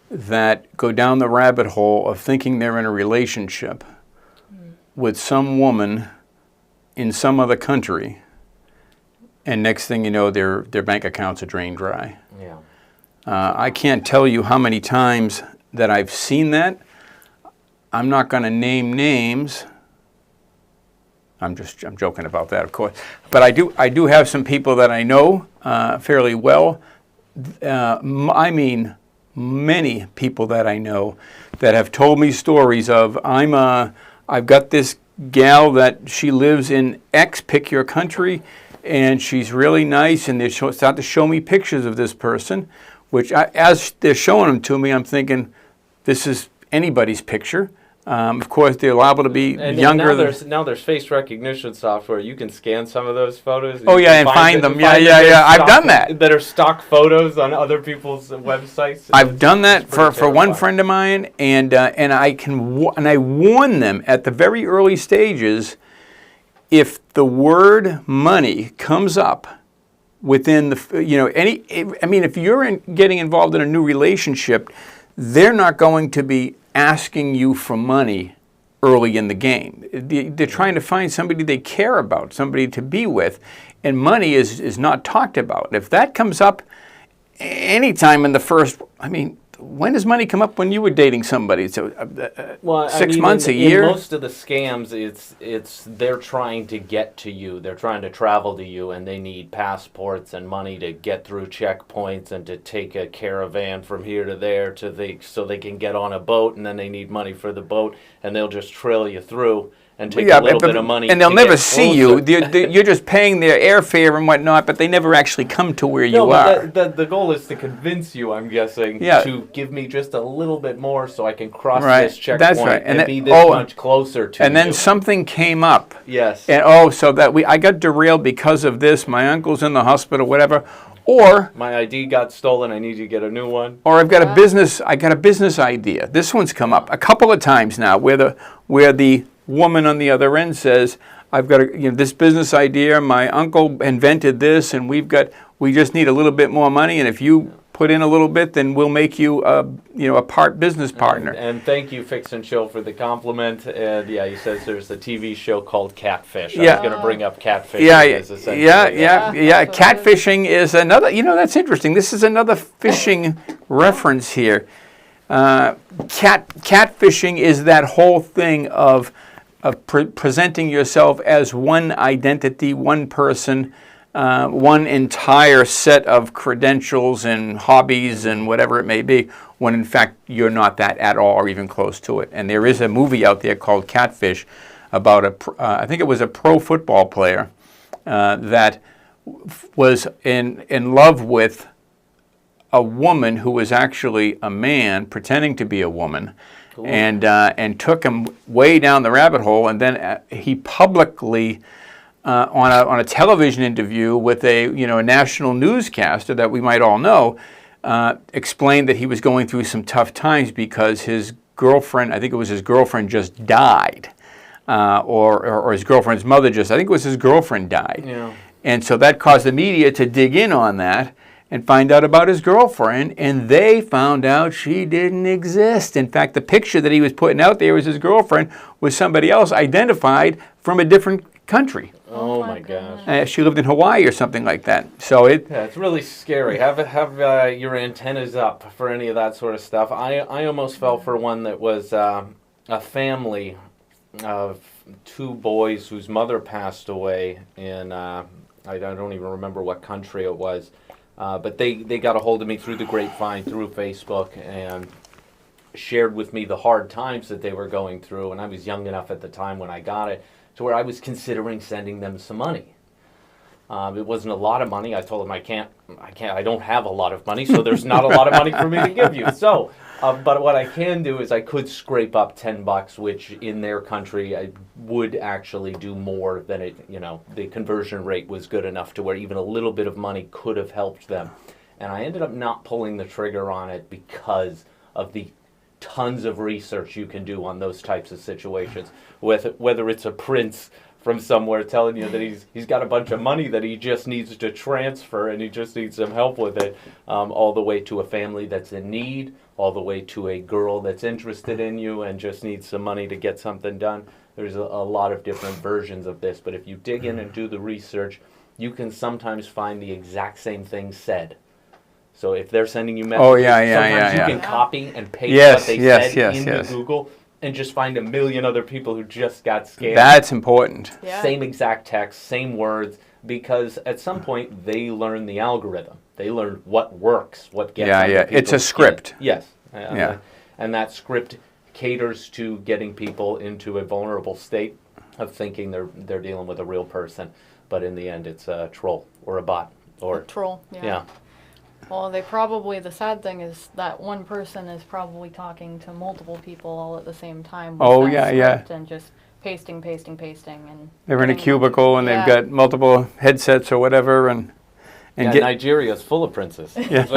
A: that go down the rabbit hole of thinking they're in a relationship with some woman in some other country, and next thing you know, their bank accounts are drained dry.
C: Yeah.
A: I can't tell you how many times that I've seen that. I'm not going to name names. I'm joking about that, of course. But I do have some people that I know fairly well. I mean, many people that I know that have told me stories of I've got this gal that she lives in X, pick your country, and she's really nice, and they start to show me pictures of this person, which as they're showing them to me, I'm thinking, this is anybody's picture. Of course, they're liable to be younger.
C: And now there's face recognition software. You can scan some of those photos.
A: Oh yeah, and find them. Yeah. I've done that.
C: That are stock photos on other people's websites.
A: I've done that for one friend of mine, and I warn them at the very early stages, if the word money comes up within if you're getting involved in a new relationship, they're not going to be asking you for money early in the game. They're trying to find somebody they care about, somebody to be with, and money is not talked about. If that comes up anytime in the first, when does money come up when you were dating somebody? So 6 months, a year?
C: In most of the scams, it's they're trying to get to you. They're trying to travel to you, and they need passports and money to get through checkpoints and to take a caravan from here to there so they can get on a boat, and then they need money for the boat, and they'll just trail you through and take a little bit of money.
A: And they'll never see you. You're just paying their airfare and whatnot, but they never actually come to where you are.
C: The goal is to convince you, I'm guessing, to give me just a little bit more so I can cross this checkpoint and be this much closer to you.
A: And then something came up.
C: Yes.
A: And I got derailed because of this. My uncle's in the hospital, whatever. Or
C: my ID got stolen. I need you to get a new one.
A: Or I've got a business. I got a business idea. This one's come up a couple of times now, where the woman on the other end says, I've got this business idea, my uncle invented this, and we just need a little bit more money, and if you put in a little bit, then we'll make you a business partner.
C: And thank you, Fix and Chill, for the compliment. And he says there's a TV show called Catfish.
A: Yeah.
C: I was going to bring up Catfishing.
A: Yeah. Catfishing is another, that's interesting. This is another fishing reference here. Catfishing is that whole thing of presenting yourself as one identity, one person, one entire set of credentials and hobbies and whatever it may be, when in fact you're not that at all or even close to it. And there is a movie out there called Catfish about I think it was a pro football player that was in love with a woman who was actually a man pretending to be a woman. Cool. And took him way down the rabbit hole, and then he publicly, on a television interview with a national newscaster that we might all know, explained that he was going through some tough times because his girlfriend, I think it was his girlfriend, just died, or his girlfriend's mother I think it was his girlfriend died, and so that caused the media to dig in on that and find out about his girlfriend, and they found out she didn't exist. In fact, the picture that he was putting out there as his girlfriend was somebody else identified from a different country.
C: Oh my gosh.
A: She lived in Hawaii or something like that. So
C: it's really scary. Have your antennas up for any of that sort of stuff. I almost fell for one that was a family of two boys whose mother passed away in, I don't even remember what country it was. But they got a hold of me through the grapevine, through Facebook, and shared with me the hard times that they were going through. And I was young enough at the time when I got it to where I was considering sending them some money. It wasn't a lot of money. I told them I don't have a lot of money, so there's not a lot of money for me to give you. So, but what I can do is I could scrape up $10, which in their country I would actually do more than it. The conversion rate was good enough to where even a little bit of money could have helped them. And I ended up not pulling the trigger on it because of the tons of research you can do on those types of situations, whether it's a prince from somewhere telling you that he's got a bunch of money that he just needs to transfer and he just needs some help with it, all the way to a family that's in need, all the way to a girl that's interested in you and just needs some money to get something done. There's a lot of different versions of this, but if you dig in and do the research, you can sometimes find the exact same thing said. So if they're sending you messages, sometimes you can copy and paste what they said into Google and just find a million other people who just got scammed.
A: That's important.
B: Yeah.
C: Same exact text, same words, because at some point they learn the algorithm. They learn what works, what gets under people's
A: It's a script.
C: skin. Yes. And that script caters to getting people into a vulnerable state of thinking they're dealing with a real person, but in the end it's a troll or a bot or
B: A troll. Yeah. Well, the sad thing is that one person is probably talking to multiple people all at the same time. With that script and just pasting. And
A: they're in a cubicle and they've got multiple headsets or whatever. And
C: Nigeria's full of princes.
B: Yes.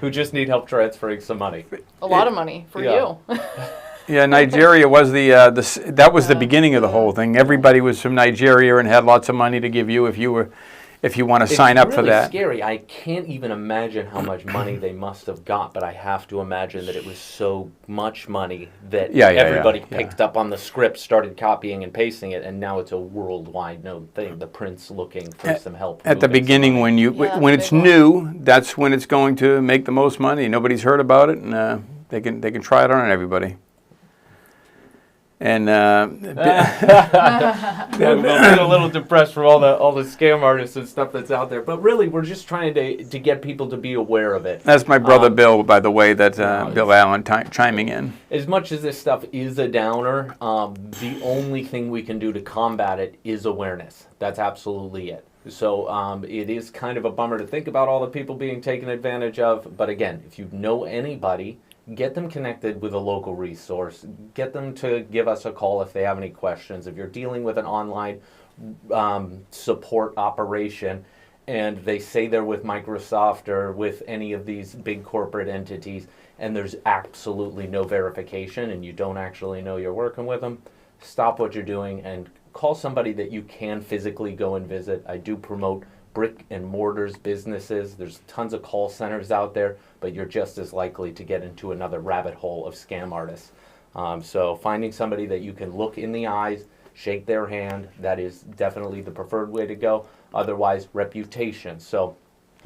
C: Who just need help transferring some money.
B: A lot of money for you.
A: Yeah, Nigeria was that was the beginning of the whole thing. Everybody was from Nigeria and had lots of money to give you if you want to sign up for that.
C: It's really scary. I can't even imagine how much money they must have got, but I have to imagine that it was so much money that everybody picked up on the script, started copying and pasting it, and now it's a worldwide known thing. The prince looking for some help.
A: At the beginning, when it's new, that's when it's going to make the most money. Nobody's heard about it, and they can try it on everybody. And
C: I'm a little depressed from all the scam artists and stuff that's out there. But really, we're just trying to get people to be aware of it.
A: That's my brother Bill, by the way, that Bill Allen chiming in.
C: As much as this stuff is a downer, the only thing we can do to combat it is awareness. That's absolutely it. So it is kind of a bummer to think about all the people being taken advantage of. But again, if you know anybody, get them connected with a local resource. Get them to give us a call if they have any questions. If you're dealing with an online support operation and they say they're with Microsoft or with any of these big corporate entities and there's absolutely no verification and you don't actually know you're working with them, stop what you're doing and call somebody that you can physically go and visit. I do promote brick and mortars businesses. There's tons of call centers out there, but you're just as likely to get into another rabbit hole of scam artists. So finding somebody that you can look in the eyes, shake their hand, that is definitely the preferred way to go. Otherwise, reputation. So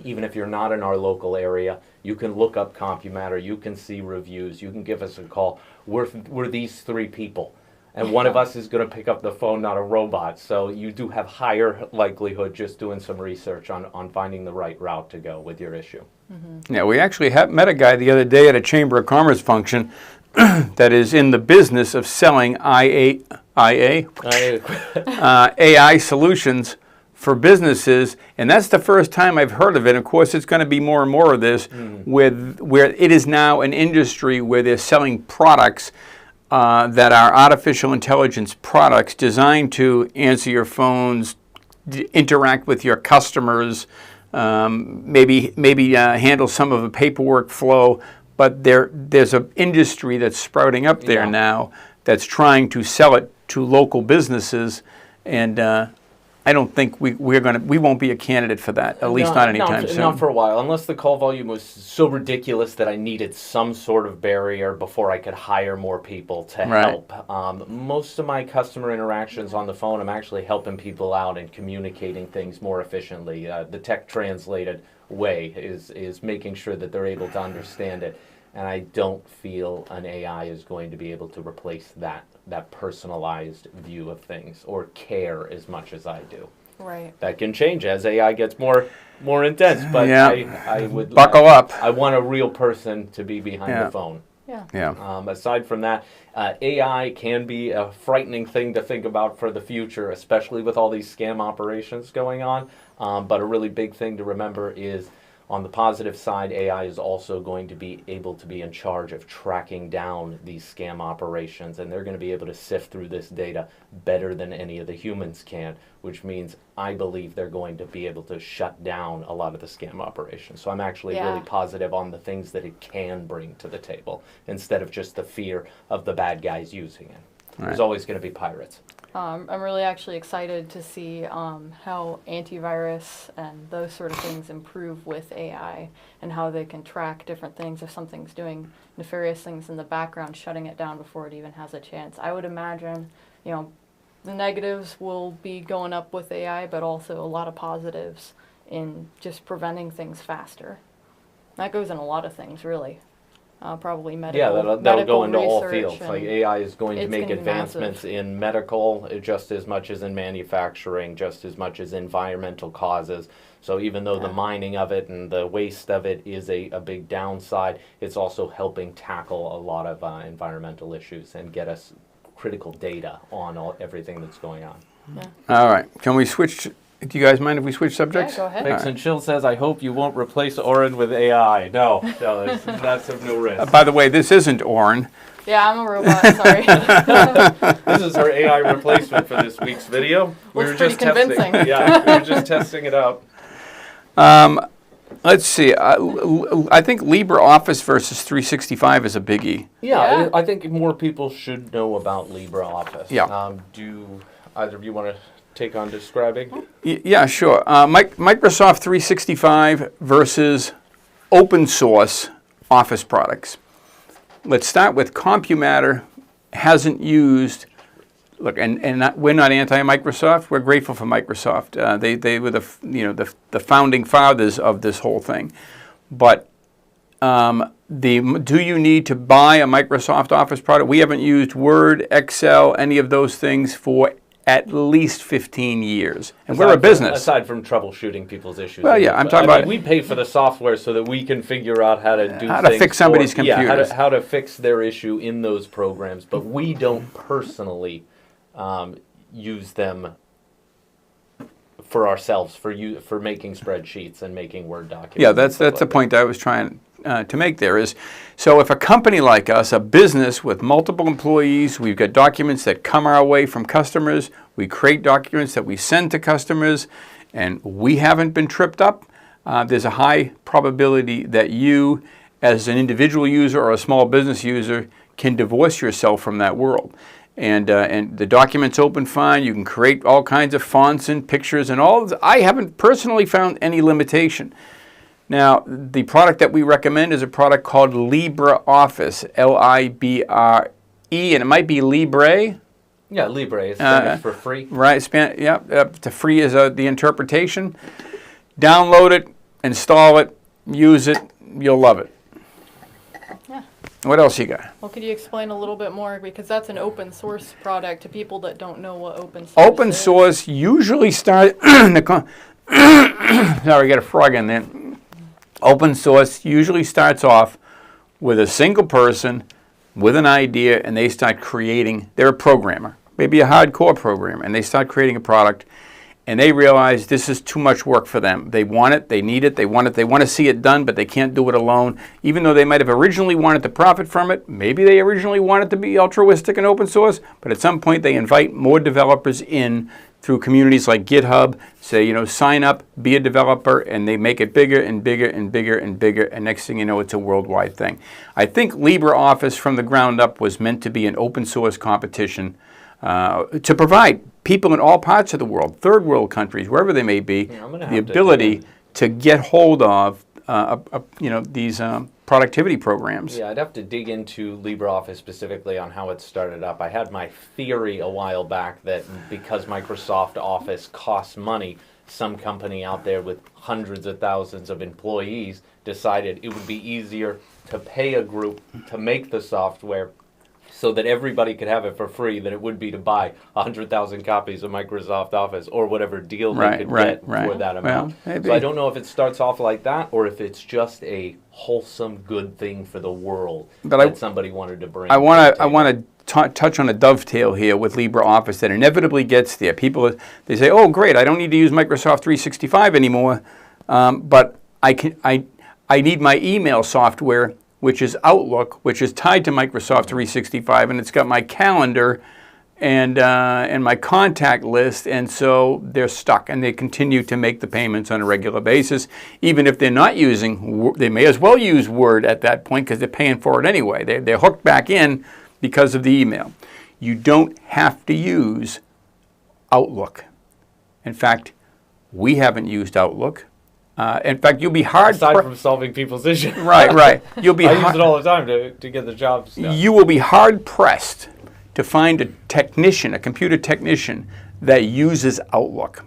C: even if you're not in our local area, you can look up CompuMatter, you can see reviews, you can give us a call. We're these three people. And one of us is going to pick up the phone, not a robot. So you do have higher likelihood just doing some research on finding the right route to go with your issue.
B: Mm-hmm.
A: Yeah, we actually met a guy the other day at a Chamber of Commerce function that is in the business of selling AI solutions for businesses, and that's the first time I've heard of it. Of course, it's going to be more and more of this, where it is now an industry where they're selling products that are artificial intelligence products designed to answer your phones, interact with your customers, maybe handle some of the paperwork flow. But there's an industry that's sprouting up there now that's trying to sell it to local businesses, and I don't think we won't be a candidate for that, at least not anytime soon.
C: Not for a while, unless the call volume was so ridiculous that I needed some sort of barrier before I could hire more people to help. Most of my customer interactions on the phone, I'm actually helping people out and communicating things more efficiently. The tech translated way is making sure that they're able to understand it. And I don't feel an AI is going to be able to replace that personalized view of things or care as much as I do.
B: Right.
C: That can change as AI gets more intense, but I would
A: buckle up.
C: I want a real person to be behind the phone.
B: Yeah.
C: Aside from that, AI can be a frightening thing to think about for the future, especially with all these scam operations going on. But a really big thing to remember is, on the positive side, AI is also going to be able to be in charge of tracking down these scam operations, and they're going to be able to sift through this data better than any of the humans can, which means I believe they're going to be able to shut down a lot of the scam operations. So I'm actually really positive on the things that it can bring to the table, instead of just the fear of the bad guys using it. There's always going to be pirates.
B: I'm really actually excited to see how antivirus and those sort of things improve with AI and how they can track different things if something's doing nefarious things in the background, shutting it down before it even has a chance. I would imagine, the negatives will be going up with AI, but also a lot of positives in just preventing things faster. That goes in a lot of things, really. Probably medical.
C: Yeah, that'll go into all
B: research,
C: fields. Like AI is going to
B: it's
C: make
B: gonna be
C: advancements
B: massive.
C: in medical just as much as in manufacturing, just as much as environmental causes. So even though the mining of it and the waste of it is a big downside, it's also helping tackle a lot of environmental issues and get us critical data on everything that's going on.
B: Yeah.
A: All right. Can we switch? Do you guys mind if we switch subjects?
B: Yeah, go ahead.
C: Fix and Chill says, I hope you won't replace Auren with AI. No, that's of no risk.
A: By the way, this isn't Auren.
B: Yeah, I'm a robot, sorry.
C: This is our AI replacement for this week's video.
B: Looks pretty convincing.
C: Yeah, we were just testing it out.
A: Let's see. I think LibreOffice versus 365 is a biggie.
C: Yeah,
B: Yeah.
C: I think more people should know about LibreOffice.
A: Yeah.
C: Do either of you want to take on describing?
A: Yeah, sure. Microsoft 365 versus open source Office products. Let's start with CompuMatter. Hasn't used. Look, we're not anti-Microsoft. We're grateful for Microsoft. They were the founding fathers of this whole thing. But do you need to buy a Microsoft Office product? We haven't used Word, Excel, any of those things for at least 15 years. And we're a business.
C: Aside from troubleshooting people's issues.
A: Well, yeah, I'm talking about...
C: we pay for the software so that we can figure out how to do
A: how to
C: things
A: fix somebody's
C: yeah,
A: computers.
C: how to fix their issue in those programs. But we don't personally use them for ourselves, for making spreadsheets and making Word documents.
A: Yeah, that's the point I was trying to make there is, so if a company like us, a business with multiple employees, we've got documents that come our way from customers, we create documents that we send to customers, and we haven't been tripped up, there's a high probability that you, as an individual user or a small business user, can divorce yourself from that world. And the documents open fine. You can create all kinds of fonts and pictures and all. I haven't personally found any limitation. Now, the product that we recommend is a product called LibreOffice, L-I-B-R-E, and it might be Libre.
C: Yeah, Libre is Spanish for free.
A: Right, the free is the interpretation. Download it, install it, use it, you'll love it.
B: Yeah.
A: What else you got?
B: Well, could you explain a little bit more? Because that's an open source product to people that don't know what open source
A: Open
B: is.
A: source usually starts... Sorry, I got a frog in there. Open source usually starts off with a single person with an idea, and they start creating... They're a programmer, maybe a hardcore programmer, and they start creating a product, and they realize this is too much work for them. They want it, they need it, they want to see it done, but they can't do it alone. Even though they might have originally wanted to profit from it, maybe they originally wanted to be altruistic and open source, but at some point they invite more developers in through communities like GitHub, say, sign up, be a developer, and they make it bigger and bigger and bigger and bigger, and next thing you know, it's a worldwide thing. I think LibreOffice from the ground up was meant to be an open source competition to provide people in all parts of the world, third world countries, wherever they may be, the ability to get hold of these productivity programs.
C: Yeah, I'd have to dig into LibreOffice specifically on how it started up. I had my theory a while back that because Microsoft Office costs money, some company out there with hundreds of thousands of employees decided it would be easier to pay a group to make the software so that everybody could have it for free than it would be to buy 100,000 copies of Microsoft Office or whatever deal they could get for that amount.
A: Well,
C: so I don't know if it starts off like that or if it's just a wholesome good thing for the world that somebody wanted to bring.
A: I want to touch on a dovetail here with LibreOffice that inevitably gets there. People, they say, oh great, I don't need to use Microsoft 365 anymore, but I need my email software, which is Outlook, which is tied to Microsoft 365, and it's got my calendar and my contact list, and so they're stuck, and they continue to make the payments on a regular basis. Even if they're not using, they may as well use Word at that point because they're paying for it anyway. They're hooked back in because of the email. You don't have to use Outlook. In fact, we haven't used Outlook. In fact, you'll be hard...
C: Aside from solving people's issues.
A: Right. You'll be
C: I use it all the time to get the jobs done.
A: You will be hard-pressed to find a technician, a computer technician, that uses Outlook.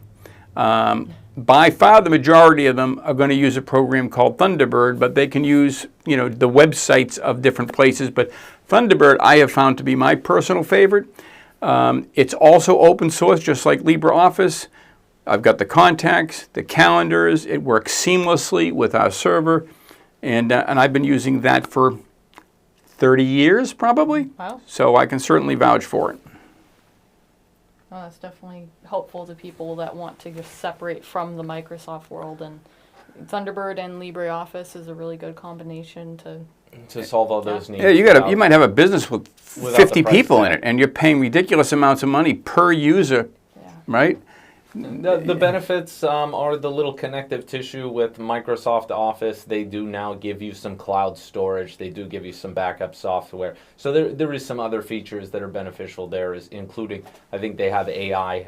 A: By far, the majority of them are going to use a program called Thunderbird, but they can use, the websites of different places. But Thunderbird, I have found to be my personal favorite. It's also open source, just like LibreOffice. I've got the contacts, the calendars. It works seamlessly with our server, and I've been using that for 30 years, probably.
B: Wow.
A: So I can certainly vouch for it.
B: Well, that's definitely helpful to people that want to just separate from the Microsoft world, and Thunderbird and LibreOffice is a really good combination to
C: solve all those needs.
A: Yeah, you might have a business with 50 people in
C: tag.
A: it, and you're paying ridiculous amounts of money per user, right?
C: The benefits are the little connective tissue with Microsoft Office. They do now give you some cloud storage. They do give you some backup software. So there is some other features that are beneficial there, including, I think they have AI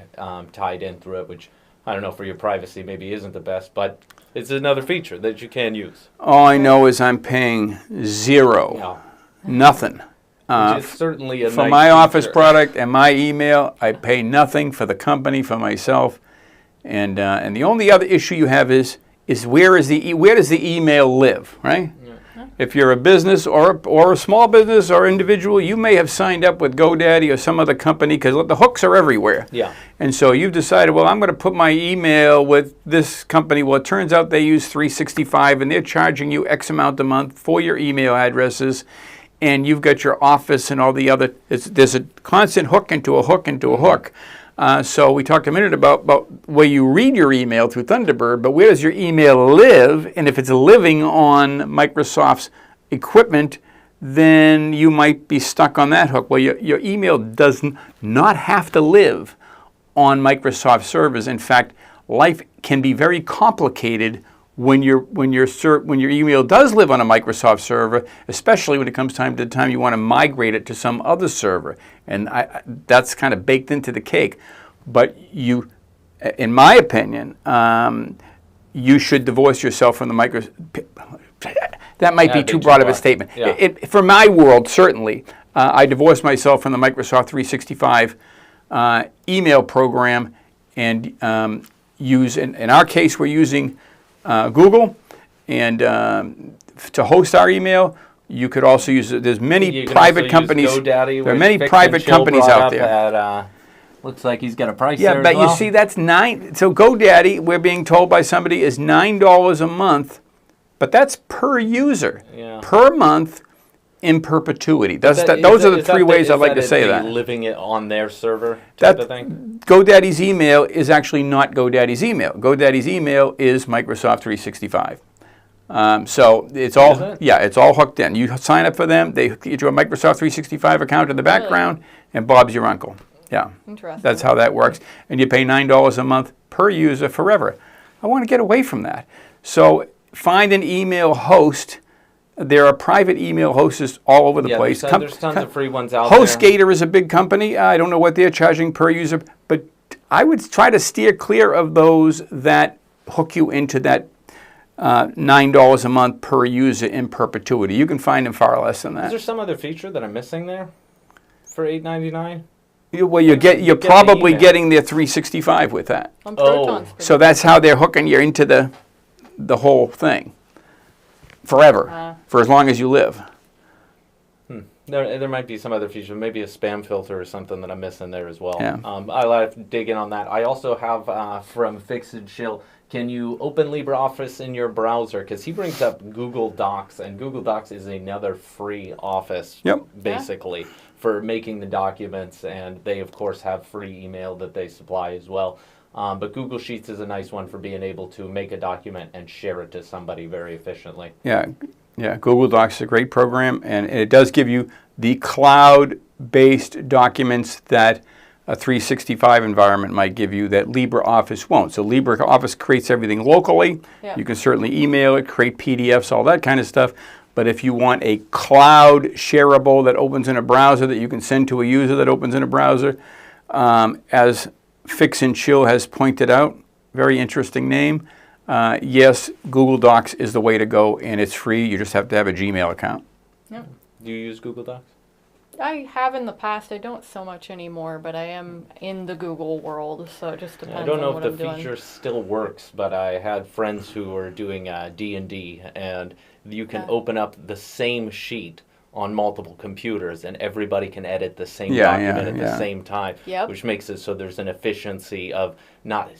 C: tied in through it, which I don't know, for your privacy maybe isn't the best, but it's another feature that you can use.
A: All I know is I'm paying zero, nothing.
C: Which is certainly a
A: for
C: nice
A: my
C: feature.
A: Office product and my email, I pay nothing for the company, for myself. And the only other issue you have is where does the email live, right? Yeah. If you're a business or a small business or individual, you may have signed up with GoDaddy or some other company, because the hooks are everywhere.
C: Yeah.
A: And so you've decided, well, I'm going to put my email with this company. Well, it turns out they use 365, and they're charging you X amount a month for your email addresses. And you've got your Office and all the other, there's a constant hook into a hook into a hook. So we talked a minute about where you read your email through Thunderbird, but where does your email live? And if it's living on Microsoft's equipment, then you might be stuck on that hook. Well, your email does not have to live on Microsoft servers. In fact, life can be very complicated when your email does live on a Microsoft server, especially when it comes time to the time you want to migrate it to some other server, and that's kind of baked into the cake. But you, in my opinion, you should divorce yourself from the Microsoft. That might be too broad of a statement.
C: Yeah.
A: For my world, certainly, I divorced myself from the Microsoft 365 email program, and use. In our case, we're using Google, and to host our email, you could also use it. There's many private companies.
C: GoDaddy,
A: there are many private companies out there.
D: Looks like he's got a price
A: Yeah,
D: there
A: but
D: as well.
A: you see, that's $9. So GoDaddy, we're being told by somebody, is $9 a month, but that's per user, per month, in perpetuity. Those are the three ways I'd like to say that.
C: Living it on their server type of thing?
A: GoDaddy's email is actually not GoDaddy's email. GoDaddy's email is Microsoft 365. So it's all it's all hooked in. You sign up for them, they get you a Microsoft 365 account in the background, and Bob's your uncle. Yeah,
B: Interesting.
A: That's how that works. And you pay $9 a month per user forever. I want to get away from that. So find an email host. There are private email hosts all over the place.
C: There's tons of free ones out there.
A: HostGator is a big company. I don't know what they're charging per user, but I would try to steer clear of those that hook you into that $9 a month per user in perpetuity. You can find them far less than that.
C: Is there some other feature that I'm missing there for $8.99?
A: Well, you're probably getting their 365 with that. So that's how they're hooking you into the whole thing. Forever, for as long as you live.
C: There might be some other feature, maybe a spam filter or something that I'm missing there as well.
A: Yeah.
C: I'll have to dig in on that. I also have from Fix and Chill, can you open LibreOffice in your browser? Because he brings up Google Docs, and Google Docs is another free office, basically, for making the documents, and they, of course, have free email that they supply as well. But Google Sheets is a nice one for being able to make a document and share it to somebody very efficiently.
A: Yeah, Google Docs is a great program, and it does give you the cloud-based documents that a 365 environment might give you that LibreOffice won't. So LibreOffice creates everything locally. Yeah. You can certainly email it, create PDFs, all that kind of stuff. But if you want a cloud shareable that opens in a browser that you can send to a user that opens in a browser, as Fix and Chill has pointed out, very interesting name. Yes, Google Docs is the way to go, and it's free. You just have to have a Gmail account.
B: Yep.
C: Do you use Google Docs?
B: I have in the past. I don't so much anymore, but I am in the Google world, so it just depends
C: I don't know
B: on what
C: if
B: I'm
C: the
B: doing.
C: feature still works, but I had friends who were doing D&D, and you can open up the same sheet on multiple computers, and everybody can edit the same document at the same time, which makes it so there's an efficiency of not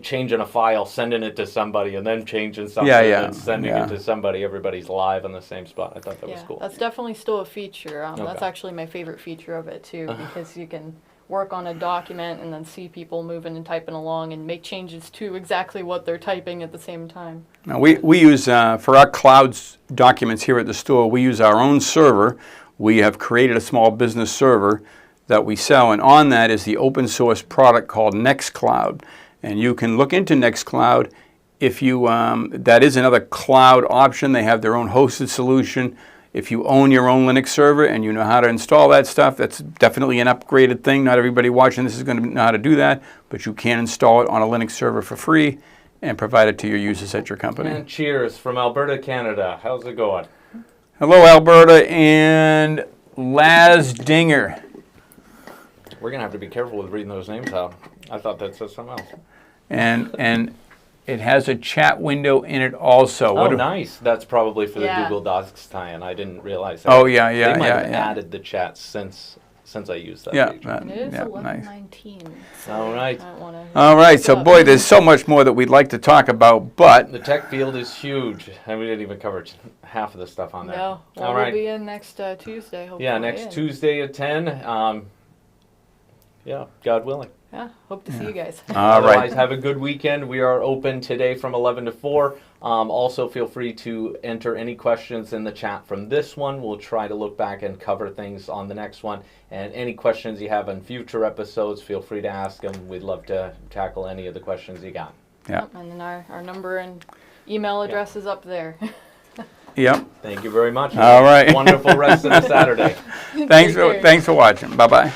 C: changing a file, sending it to somebody, and then changing something, and sending it to somebody. Everybody's live on the same spot. I thought that was cool.
B: That's definitely still a feature. That's actually my favorite feature of it too, because you can work on a document and then see people moving and typing along and make changes to exactly what they're typing at the same time.
A: Now we use, for our clouds documents here at the store, we use our own server. We have created a small business server that we sell, and on that is the open source product called Nextcloud. And you can look into Nextcloud if you, that is another cloud option. They have their own hosted solution. If you own your own Linux server and you know how to install that stuff, that's definitely an upgraded thing. Not everybody watching this is going to know how to do that, but you can install it on a Linux server for free and provide it to your users at your company.
C: And cheers from Alberta, Canada. How's it going?
A: Hello, Alberta and Laz Dinger.
C: We're going to have to be careful with reading those names out. I thought that said something else.
A: And it has a chat window in it also.
C: Oh, nice. That's probably for the Google Docs tie-in. I didn't realize that.
A: Oh, yeah.
C: They might have added the chat since I used that page.
B: It is
A: nice.
B: 11:19. So
C: all right.
A: All right. So, boy, there's so much more that we'd like to talk about, but
C: the tech field is huge, and we didn't even cover half of the stuff on there.
B: No. Well,
C: all right.
B: We'll be in next Tuesday, hopefully.
C: Yeah, next Tuesday at 10. Yeah, God willing.
B: Yeah, hope to see you guys.
A: All right.
C: Otherwise, have a good weekend. We are open today from 11 to 4. Also, feel free to enter any questions in the chat from this one. We'll try to look back and cover things on the next one. And any questions you have on future episodes, feel free to ask them. We'd love to tackle any of the questions you got.
A: Yeah.
B: And then our number and email address is up there.
A: Yep.
C: Thank you very much.
A: All right.
C: Wonderful rest of the Saturday.
A: Thanks for watching. Bye-bye.